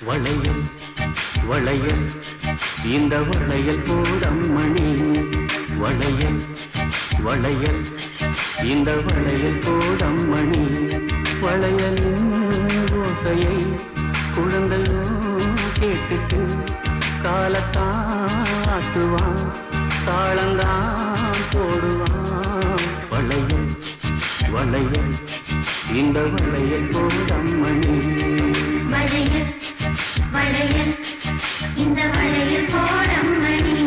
வளையல் வளையல் இந்த வளையல் போடம்மணி வளையல் வளையல் இந்த வளையல் போடம்மணி வளையலின் ஓசையை குழந்தையோ கேட்டுட்டு காலத்தாட்டுவான் தாளந்தான் போடுவான் வளையல் வளையல் இந்த வளையல் போடம்மணி வளையல் வளையல் இந்த வளையல் போடம்மணி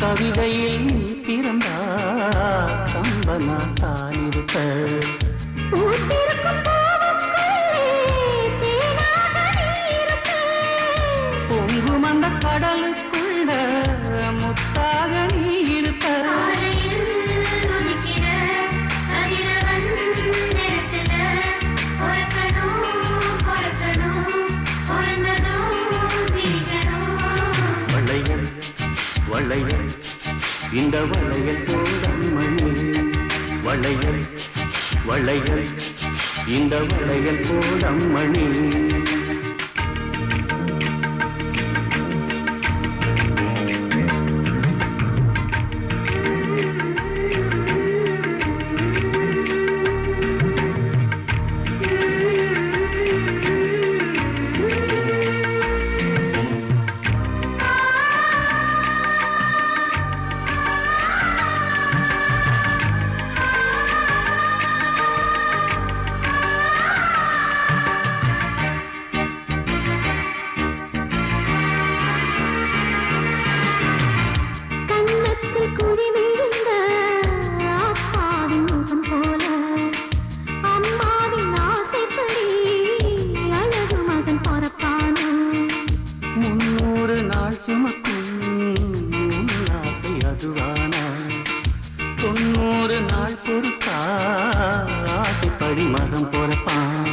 கவிதையில் பிறந்தா கம்பனா தானிருப்ப பொங்கும் அந்த கடலுக்குள்ள முத்தாக நீ இருப்ப வளையல் வளையல் இந்த வளையல் போடம்மணி வளையல் வளையல் இந்த வளையல் போடம்மணி தொண்ணூறு நாள் பொறுத்தா ஆசைப்படி மரம் பொறப்பான்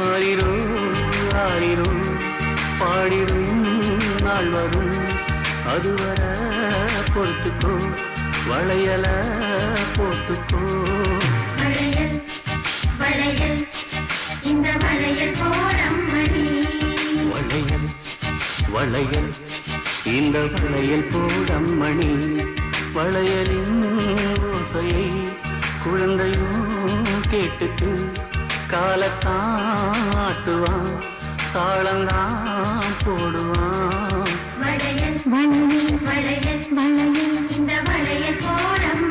ஆயிரோ ஆயிரோ பாடிடும் நாள் வரும் அதுவர பொறுத்துக்கோ வளையல போட்டுக்கோ வளையல் வளையல் இந்த வளையல் போடம்மணி வளையல் வளையல் இந்த வளையல் போடம்மணி வளையலின் ஓசையை குழந்தையும் கேட்டுட்டு காலத்தாட்டுவான் தாளந்தான் போடுவான் வளையல் வளையல் வளையல் இந்த வளையல் போடம்மணி